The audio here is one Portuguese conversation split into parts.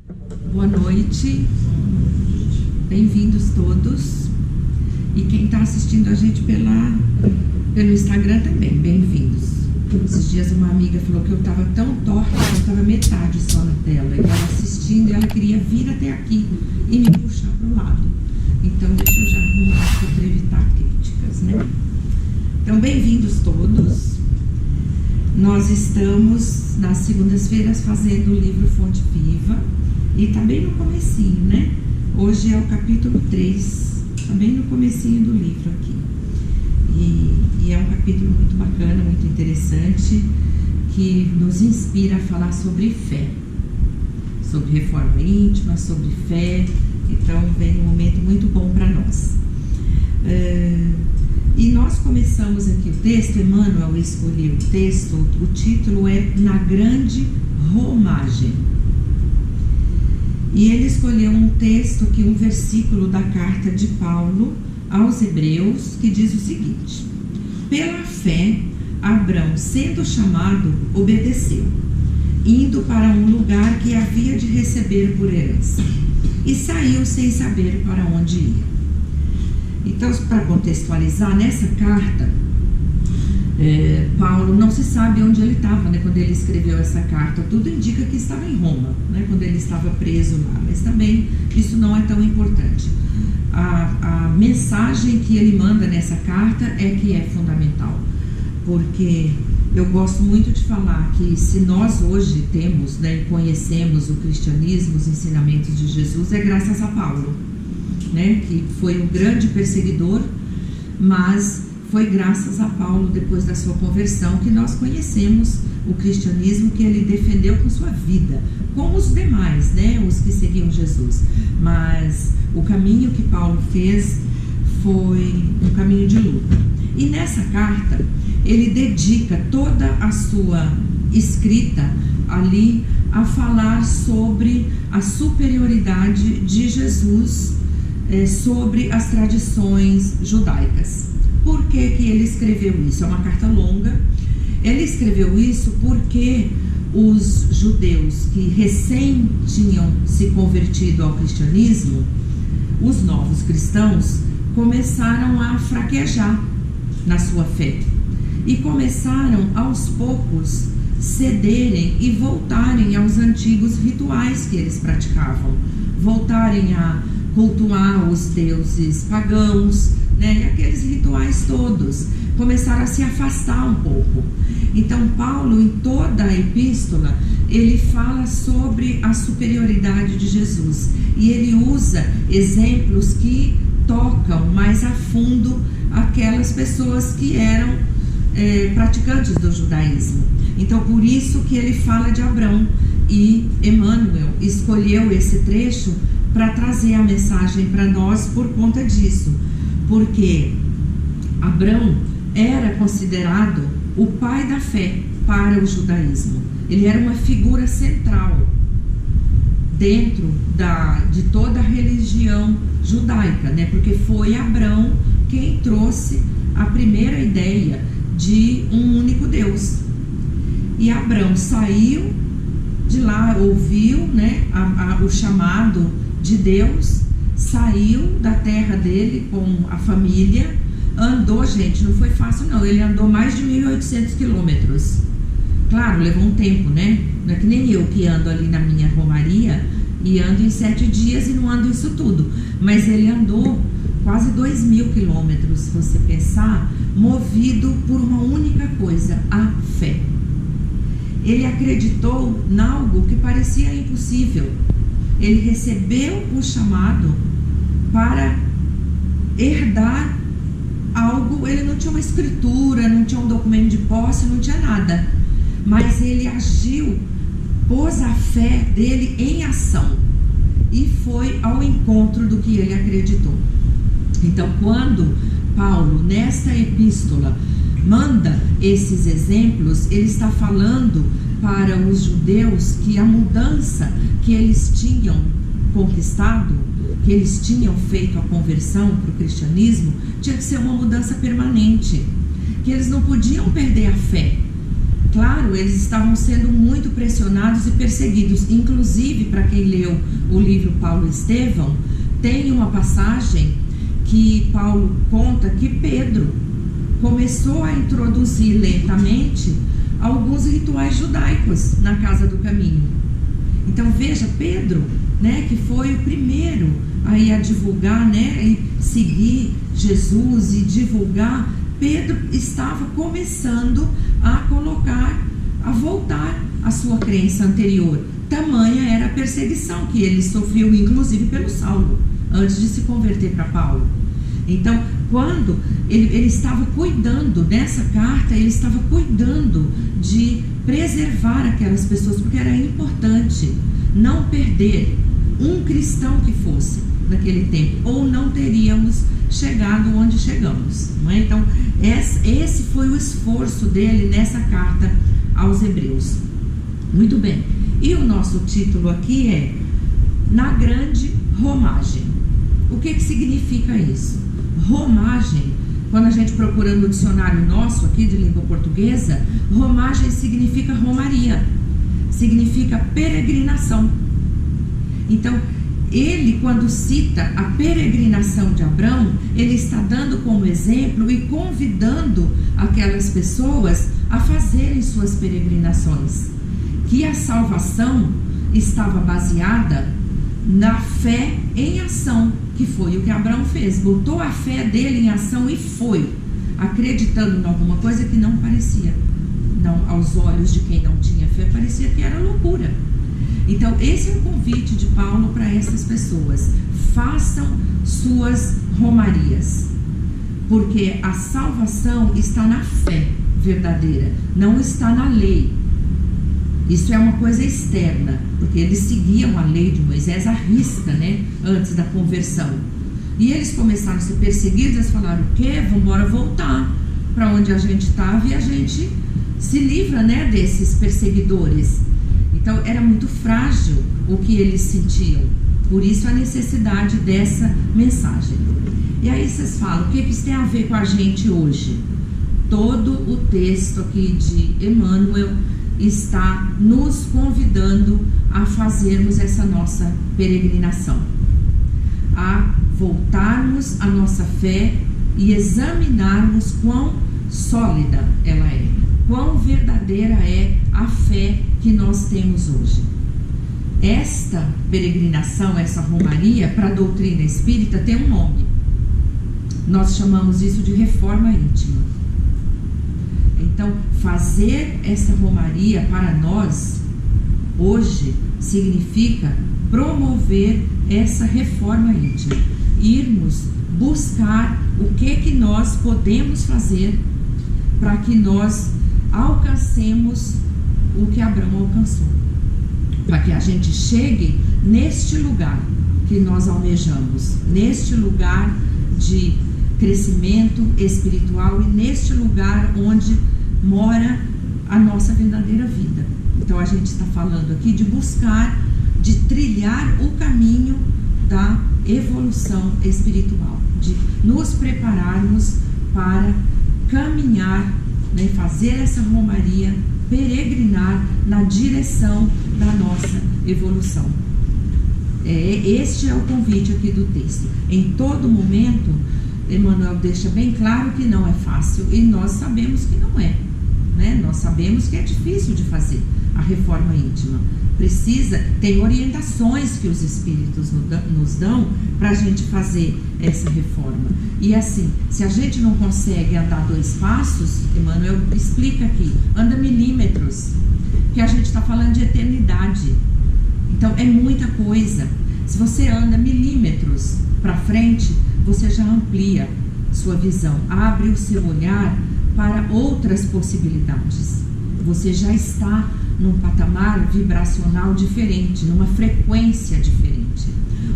Boa noite, bem-vindos todos. E quem está assistindo a gente pelo Instagram também, bem-vindos. Esses dias uma amiga falou que eu estava tão torta que eu estava metade só na tela. E ela assistindo, ela queria vir até aqui e me puxar para o lado. Então deixa eu já arrumar para evitar críticas, né? Então, bem-vindos todos. Nós estamos nas segundas-feiras fazendo o livro Fonte Viva. E está bem no comecinho, né? Hoje é o capítulo 3, está bem no comecinho do livro aqui. E é um capítulo muito bacana, muito interessante, que nos inspira a falar sobre fé, sobre reforma íntima, sobre fé. Então vem um momento muito bom para nós. E nós começamos aqui o texto, Emmanuel escolheu o texto, o título é Na Grande Romagem. E ele escolheu um texto aqui, um versículo da carta de Paulo aos Hebreus, que diz o seguinte: pela fé, Abrão, sendo chamado, obedeceu, indo para um lugar que havia de receber por herança, e saiu sem saber para onde ia. Então, para contextualizar, nessa carta, Paulo não se sabe onde ele estava, né, quando ele escreveu essa carta. Tudo indica que estava em Roma, né, quando ele estava preso lá, mas também isso não é tão importante. A mensagem que ele manda nessa carta é que é fundamental, porque eu gosto muito de falar que se nós hoje temos, né, e conhecemos o cristianismo, os ensinamentos de Jesus, é graças a Paulo, né, que foi um grande perseguidor, mas foi graças a Paulo, depois da sua conversão, que nós conhecemos o cristianismo, que ele defendeu com sua vida, como os demais, né, os que seguiam Jesus. Mas o caminho que Paulo fez foi um caminho de luta. E nessa carta, ele dedica toda a sua escrita ali a falar sobre a superioridade de Jesus sobre as tradições judaicas. Por que que ele escreveu isso? É uma carta longa. Ele escreveu isso porque os judeus que recém tinham se convertido ao cristianismo, os novos cristãos, começaram a fraquejar na sua fé e começaram aos poucos cederem e voltarem aos antigos rituais que eles praticavam, voltarem a cultuar os deuses pagãos, né, e aqueles rituais todos começaram a se afastar um pouco. Então Paulo, em toda a epístola, ele fala sobre a superioridade de Jesus e ele usa exemplos que tocam mais a fundo aquelas pessoas que eram praticantes do judaísmo. Então por isso que ele fala de Abrão, e Emmanuel escolheu esse trecho para trazer a mensagem para nós por conta disso, porque Abrão era considerado o pai da fé para o judaísmo. Ele era uma figura central dentro de toda a religião judaica, né? Porque foi Abrão quem trouxe a primeira ideia de um único Deus. E Abrão saiu de lá, ouviu, né, o chamado de Deus, saiu da terra dele com a família, andou, gente, não foi fácil não, ele andou mais de 1.800 quilômetros. Claro, levou um tempo, né? Não é que nem eu que ando ali na minha romaria e ando em 7 dias e não ando isso tudo. Mas ele andou quase 2.000 quilômetros, se você pensar, movido por uma única coisa, a fé. Ele acreditou em algo que parecia impossível. Ele recebeu o chamado para herdar algo. Ele não tinha uma escritura, não tinha um documento de posse, não tinha nada, mas ele agiu, pôs a fé dele em ação e foi ao encontro do que ele acreditou. Então, quando Paulo, nesta epístola, manda esses exemplos, ele está falando para os judeus que a mudança que eles tinham conquistado, que eles tinham feito a conversão para o cristianismo, tinha que ser uma mudança permanente, que eles não podiam perder a fé, claro, eles estavam sendo muito pressionados e perseguidos. Inclusive, para quem leu o livro Paulo e Estevão, tem uma passagem que Paulo conta que Pedro começou a introduzir lentamente alguns rituais judaicos na Casa do Caminho. Então veja, Pedro, né, que foi o primeiro aí a divulgar, né, e seguir Jesus e divulgar, Pedro estava começando a voltar à sua crença anterior. Tamanha era a perseguição que ele sofreu, inclusive pelo Saulo, antes de se converter para Paulo. Então, quando ele estava cuidando dessa carta, ele estava cuidando de preservar aquelas pessoas, porque era importante não perder um cristão que fosse naquele tempo, ou não teríamos chegado onde chegamos, não é? Então, esse foi o esforço dele nessa carta aos Hebreus. Muito bem, e o nosso título aqui é Na Grande Romagem. O que significa isso? Romagem, quando a gente procura no dicionário nosso aqui de língua portuguesa, romagem significa romaria, significa peregrinação. Então, ele, quando cita a peregrinação de Abrão, ele está dando como exemplo e convidando aquelas pessoas a fazerem suas peregrinações, que a salvação estava baseada na fé em ação, que foi o que Abraão fez, botou a fé dele em ação e foi, acreditando em alguma coisa que não parecia, não, aos olhos de quem não tinha fé, parecia que era loucura. Então esse é o convite de Paulo para essas pessoas: façam suas romarias, porque a salvação está na fé verdadeira, não está na lei. Isso é uma coisa externa, porque eles seguiam a lei de Moisés à risca, né, antes da conversão. E eles começaram a ser perseguidos, eles falaram: o quê? Vamos embora voltar para onde a gente estava e a gente se livra, né, desses perseguidores. Então era muito frágil o que eles sentiam, por isso a necessidade dessa mensagem. E aí vocês falam: o que isso tem a ver com a gente hoje? Todo o texto aqui de Emmanuel está nos convidando a fazermos essa nossa peregrinação, a voltarmos à nossa fé e examinarmos quão sólida ela é, quão verdadeira é a fé que nós temos hoje. Esta peregrinação, essa romaria, para a doutrina espírita tem um nome. Nós chamamos isso de reforma íntima. Então, fazer essa romaria para nós, hoje, significa promover essa reforma íntima. Irmos buscar o que nós podemos fazer para que nós alcancemos o que Abraão alcançou. Para que a gente chegue neste lugar que nós almejamos, neste lugar de crescimento espiritual e neste lugar onde mora a nossa verdadeira vida. Então a gente está falando aqui de buscar, de trilhar o caminho da evolução espiritual, de nos prepararmos para caminhar, né, fazer essa romaria, peregrinar na direção da nossa evolução. Este é o convite aqui do texto. Em todo momento, Emmanuel deixa bem claro que não é fácil, e nós sabemos que não é, né? Nós sabemos que é difícil de fazer a reforma íntima. Tem orientações que os espíritos nos dão para a gente fazer essa reforma. E assim, se a gente não consegue andar 2 passos, Emmanuel explica aqui, anda milímetros, que a gente está falando de eternidade. Então é muita coisa. Se você anda milímetros para frente, você já amplia sua visão, abre o seu olhar para outras possibilidades. Você já está num patamar vibracional diferente, numa frequência diferente.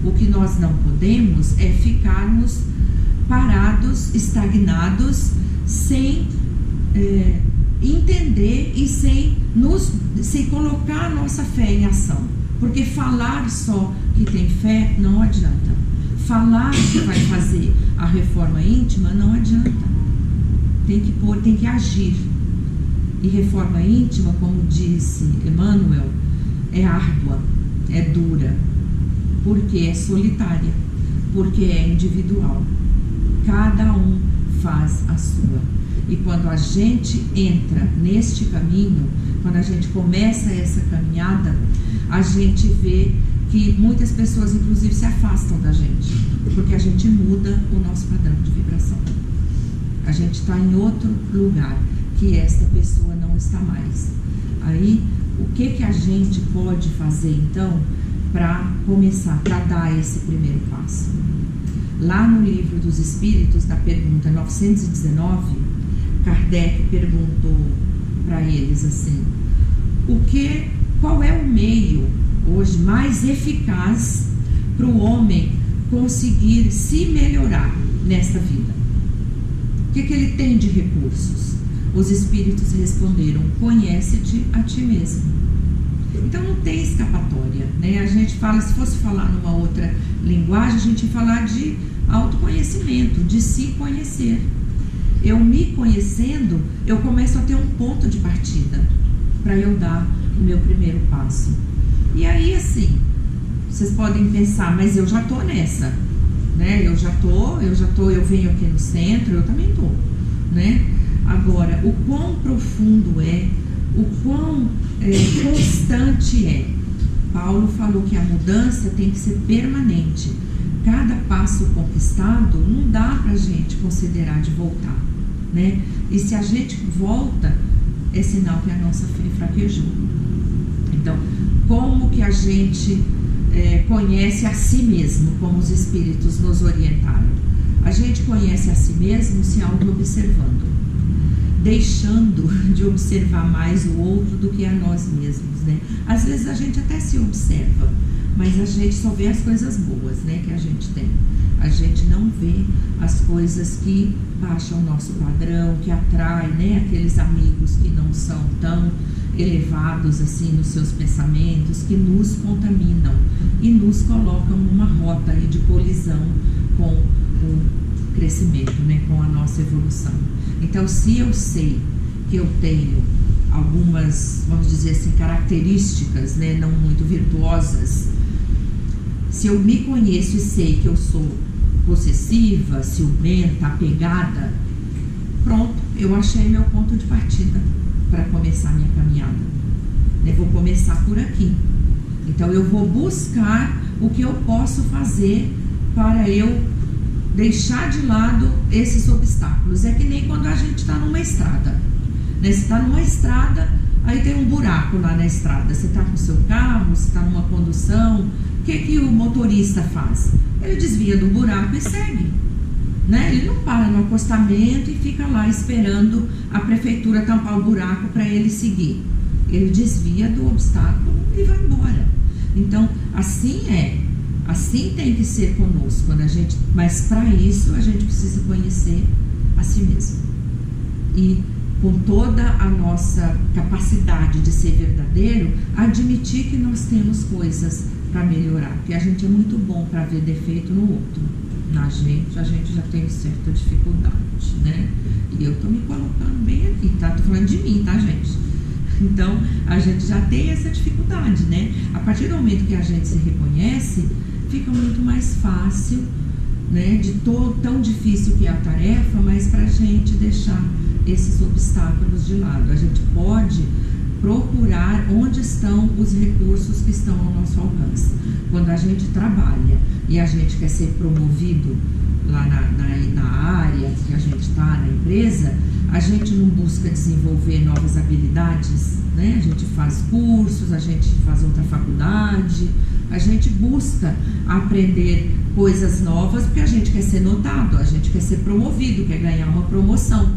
O que nós não podemos é ficarmos parados, estagnados, sem entender e sem colocar a nossa fé em ação. Porque falar só que tem fé não adianta. Falar que vai fazer a reforma íntima não adianta. Tem que agir. E reforma íntima, como disse Emmanuel, é árdua, é dura, porque é solitária, porque é individual. Cada um faz a sua. E quando a gente entra neste caminho, quando a gente começa essa caminhada, a gente vê que muitas pessoas, inclusive, se afastam da gente, porque a gente muda o nosso padrão de vibração. A gente está em outro lugar que esta pessoa não está mais. Aí, o que a gente pode fazer, então, para começar, para dar esse primeiro passo? Lá no Livro dos Espíritos, na pergunta 919, Kardec perguntou para eles assim: qual é o meio hoje mais eficaz para o homem conseguir se melhorar nesta vida? O que ele tem de recursos? Os espíritos responderam: conhece-te a ti mesmo. Então não tem escapatória, né? A gente fala, se fosse falar numa outra linguagem, a gente ia falar de autoconhecimento, de se conhecer. Eu me conhecendo, eu começo a ter um ponto de partida para eu dar o meu primeiro passo. E aí, assim, vocês podem pensar, mas eu já tô nessa, né? Eu venho aqui no centro, eu também tô, né? Agora, o quão profundo é, o quão constante é. Paulo falou que a mudança tem que ser permanente. Cada passo conquistado não dá pra gente considerar de voltar, né? E se a gente volta, é sinal que a nossa fé fraquejou. Então, como que a gente conhece a si mesmo, como os espíritos nos orientaram? A gente conhece a si mesmo se auto-observando, deixando de observar mais o outro do que a nós mesmos, né? Às vezes a gente até se observa, mas a gente só vê as coisas boas, né, que a gente tem. A gente não vê as coisas que baixam o nosso padrão, que atraem, né, aqueles amigos que não são tão elevados assim nos seus pensamentos, que nos contaminam e nos colocam numa rota aí de colisão com o crescimento, né, com a nossa evolução. Então, se eu sei que eu tenho algumas, vamos dizer assim, características, né, não muito virtuosas, se eu me conheço e sei que eu sou possessiva, ciumenta, apegada, pronto, eu achei meu ponto de partida para começar a minha caminhada. Eu vou começar por aqui. Então, eu vou buscar o que eu posso fazer para eu deixar de lado esses obstáculos. É que nem quando a gente está numa estrada, né? Você está numa estrada, aí tem um buraco lá na estrada. Você está com o seu carro, você está numa condução. O que o motorista faz? Ele desvia do buraco e segue, né? Ele não para no acostamento e fica lá esperando a prefeitura tampar o buraco para ele seguir. Ele desvia do obstáculo e vai embora. Então, assim tem que ser conosco, mas para isso a gente precisa conhecer a si mesmo. E com toda a nossa capacidade de ser verdadeiro, admitir que nós temos coisas para melhorar, porque a gente é muito bom para ver defeito no outro. Na gente, a gente já tem certa dificuldade, né? E eu tô me colocando bem aqui, tá? Tô falando de mim, tá, gente? Então, a gente já tem essa dificuldade, né? A partir do momento que a gente se reconhece, fica muito mais fácil, né? De tão difícil que é a tarefa, mas pra gente deixar esses obstáculos de lado. A gente pode procurar onde estão os recursos que estão ao nosso alcance. Quando a gente trabalha e a gente quer ser promovido lá na área que a gente está, na empresa, a gente não busca desenvolver novas habilidades, né? A gente faz cursos, a gente faz outra faculdade, a gente busca aprender coisas novas porque a gente quer ser notado, a gente quer ser promovido, quer ganhar uma promoção.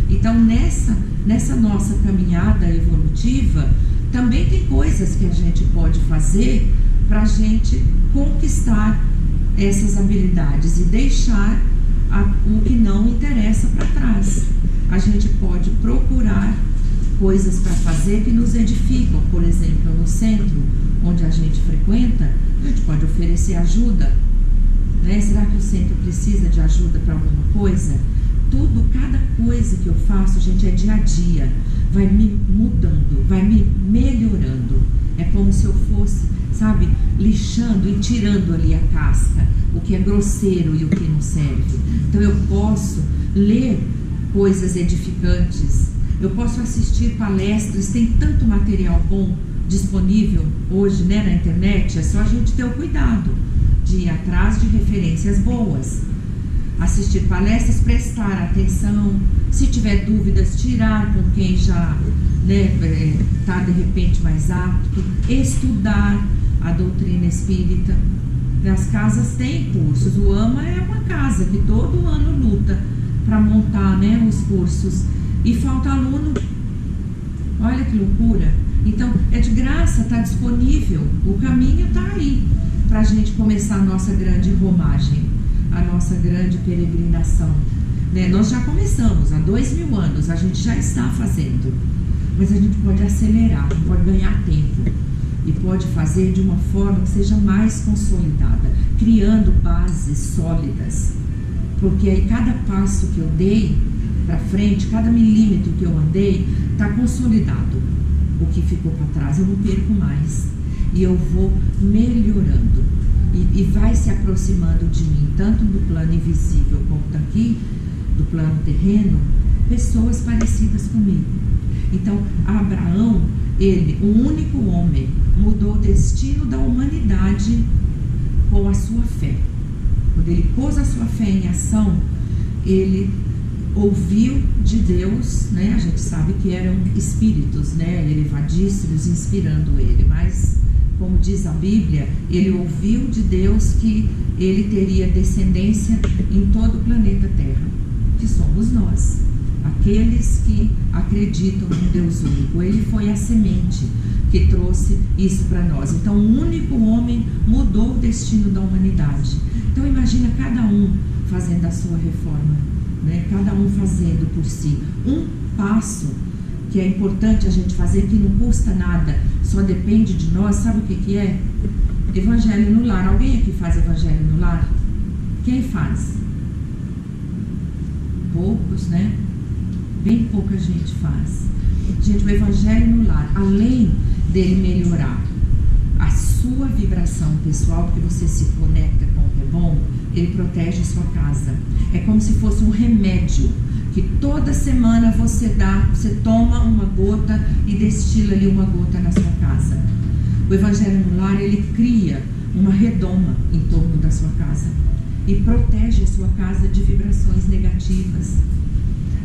Então, nessa nossa caminhada evolutiva, também tem coisas que a gente pode fazer para a gente conquistar essas habilidades e deixar o que não interessa para trás. A gente pode procurar coisas para fazer que nos edificam. Por exemplo, no centro onde a gente frequenta, a gente pode oferecer ajuda, né? Será que o centro precisa de ajuda para alguma coisa? Cada coisa que eu faço, gente, é dia a dia. vai me mudando, vai me melhorando. É como se eu fosse, sabe, lixando e tirando ali a casca, o que é grosseiro e o que não serve. Então eu posso ler coisas edificantes, eu posso assistir palestras, tem tanto material bom disponível hoje, né, na internet. É só a gente ter o cuidado de ir atrás de referências boas, assistir palestras, prestar atenção, se tiver dúvidas, tirar com quem já está de repente mais apto, estudar a doutrina espírita. Nas casas tem cursos, o AMA é uma casa que todo ano luta para montar, né, os cursos, e falta aluno. Olha que loucura. Então é de graça, está disponível, o caminho está aí para a gente começar a nossa grande romagem, a nossa grande peregrinação, né? Nós já começamos há 2000 anos, a gente já está fazendo, mas a gente pode acelerar, pode ganhar tempo e pode fazer de uma forma que seja mais consolidada, criando bases sólidas, porque aí cada passo que eu dei para frente, cada milímetro que eu andei, está consolidado. O que ficou para trás eu não perco mais, e eu vou melhorando, e vai se aproximando de mim, tanto do plano invisível como daqui, do plano terreno, pessoas parecidas comigo. Então Abraão, ele, o único homem, mudou o destino da humanidade com a sua fé. Quando ele pôs a sua fé em ação, ele ouviu de Deus, né? A gente sabe que eram espíritos, né, elevadíssimos inspirando ele, mas como diz a Bíblia, ele ouviu de Deus que ele teria descendência em todo o planeta Terra, que somos nós, aqueles que acreditam em Deus único. Ele foi a semente que trouxe isso para nós. Então o único homem mudou o destino da humanidade. Então imagina cada um fazendo a sua reforma, né? Cada um fazendo por si um passo que é importante a gente fazer, que não custa nada, só depende de nós. Sabe o que é? Evangelho no lar. Alguém aqui faz evangelho no lar? Quem faz? Poucos, né? Bem pouca gente faz. Gente, o evangelho no lar, além dele melhorar a sua vibração pessoal, porque você se conecta com o que é bom, ele protege a sua casa. É como se fosse um remédio que toda semana você toma uma gota e destila ali uma gota na sua casa. O evangelho no lar, ele cria uma redoma em torno da sua casa e protege a sua casa de vibrações negativas.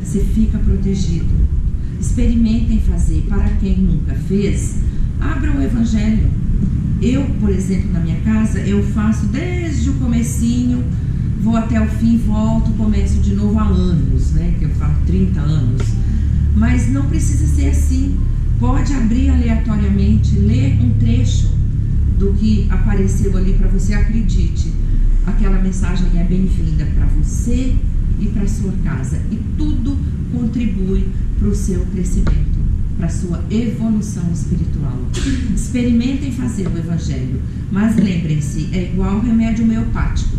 Você fica protegido. Experimentem fazer. Para quem nunca fez, abra o evangelho. Eu, por exemplo, na minha casa, eu faço desde o comecinho, vou até o fim, volto, começo de novo há anos, né? Que eu falo 30 anos. Mas não precisa ser assim. Pode abrir aleatoriamente, ler um trecho do que apareceu ali para você. Acredite, aquela mensagem é bem-vinda para você e para a sua casa. E tudo contribui para o seu crescimento, para a sua evolução espiritual. Experimentem fazer o evangelho, mas lembrem-se, é igual remédio homeopático.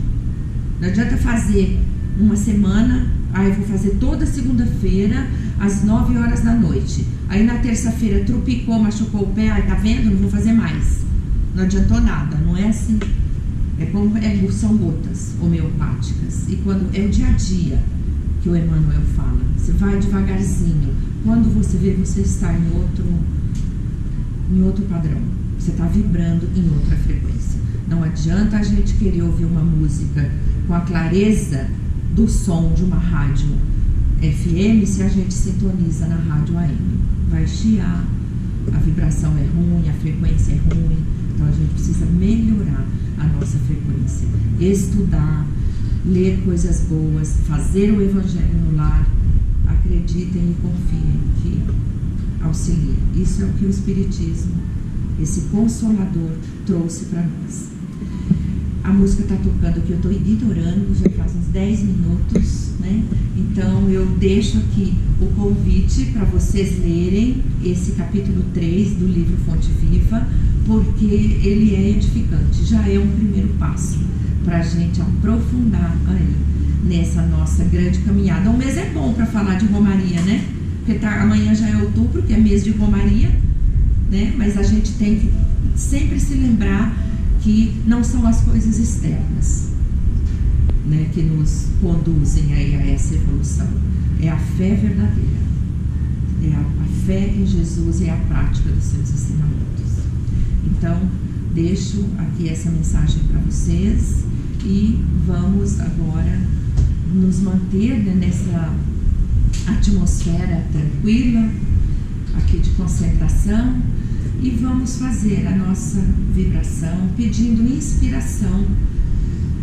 Não adianta fazer uma semana, aí eu vou fazer toda segunda-feira às 9 horas da noite. Aí na terça-feira trupicou, machucou o pé, aí tá vendo? Não vou fazer mais. Não adiantou nada, não é assim. São gotas homeopáticas. E quando é o dia a dia que o Emmanuel fala, você vai devagarzinho. Quando você vê, você está em outro padrão. Você está vibrando em outra frequência. Não adianta a gente querer ouvir uma música com a clareza do som de uma rádio FM se a gente sintoniza na rádio AM. Vai chiar, a vibração é ruim, a frequência é ruim. Então a gente precisa melhorar a nossa frequência, estudar, ler coisas boas, fazer o evangelho no lar. Acreditem e confiem que auxilia. Isso é o que o Espiritismo, esse Consolador, trouxe para nós. A música está tocando aqui, eu estou editorando, já faz uns 10 minutos, né? Então eu deixo aqui o convite para vocês lerem esse capítulo 3 do livro Fonte Viva, porque ele é edificante, já é um primeiro passo para a gente aprofundar aí nessa nossa grande caminhada. Um mês é bom para falar de Romaria, né? porque amanhã já é outubro, que é mês de Romaria, né? Mas a gente tem que sempre se lembrar que não são as coisas externas, né, que nos conduzem aí a essa evolução. É a fé verdadeira, é a fé em Jesus e a prática dos seus ensinamentos. Então, deixo aqui essa mensagem para vocês e vamos agora nos manter, né, nessa atmosfera tranquila, aqui de concentração, e vamos fazer a nossa vibração pedindo inspiração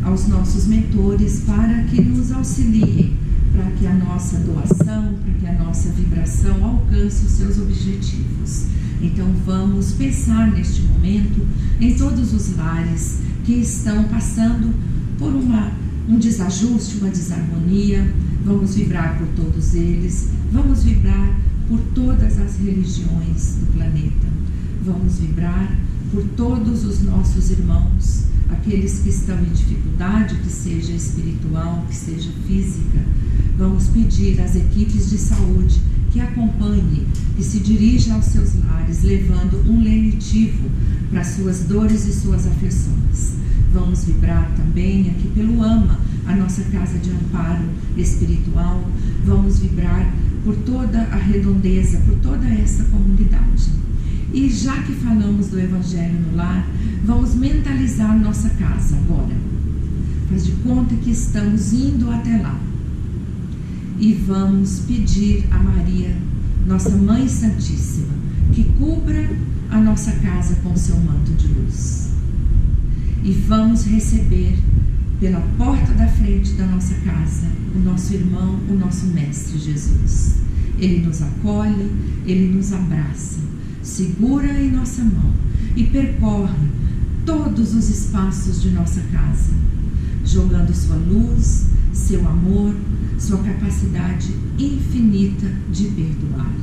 aos nossos mentores para que nos auxiliem, para que a nossa doação, para que a nossa vibração alcance os seus objetivos. Então vamos pensar neste momento em todos os lares que estão passando por um desajuste, uma desarmonia. Vamos vibrar por todos eles, vamos vibrar por todas as religiões do planeta, vamos vibrar por todos os nossos irmãos, aqueles que estão em dificuldade, que seja espiritual, que seja física. Vamos pedir às equipes de saúde que acompanhem, que se dirijam aos seus lares, levando um lenitivo para suas dores e suas aflições. Vamos vibrar também aqui pelo AMA, a nossa casa de amparo espiritual. Vamos vibrar por toda a redondeza, por toda essa comunidade. E já que falamos do Evangelho no Lar, vamos mentalizar nossa casa agora. Faz de conta que estamos indo até lá. E vamos pedir a Maria, nossa Mãe Santíssima, que cubra a nossa casa com seu manto de luz. E vamos receber pela porta da frente da nossa casa o nosso irmão, o nosso Mestre Jesus. Ele nos acolhe, ele nos abraça, segura em nossa mão e percorre todos os espaços de nossa casa, jogando sua luz, seu amor, sua capacidade infinita de perdoar.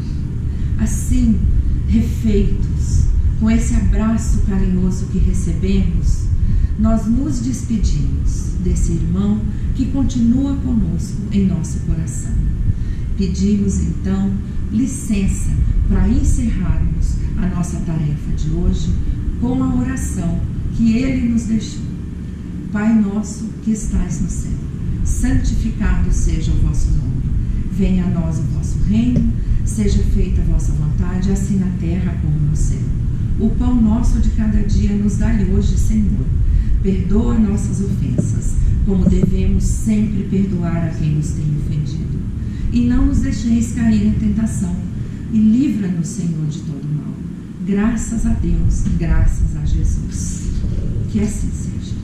Assim, refeitos, com esse abraço carinhoso que recebemos, nós nos despedimos desse irmão que continua conosco em nosso coração. Pedimos então licença para encerrarmos a nossa tarefa de hoje com a oração que ele nos deixou. Pai nosso que estais no céu, santificado seja o vosso nome. Venha a nós o vosso reino, seja feita a vossa vontade, assim na terra como no céu. O pão nosso de cada dia nos dai hoje, Senhor. Perdoa nossas ofensas, como devemos sempre perdoar a quem nos tem ofendido. E não nos deixeis cair em tentação, e livra-nos, Senhor, de todo mal. Graças a Deus, graças a Jesus. Que assim seja.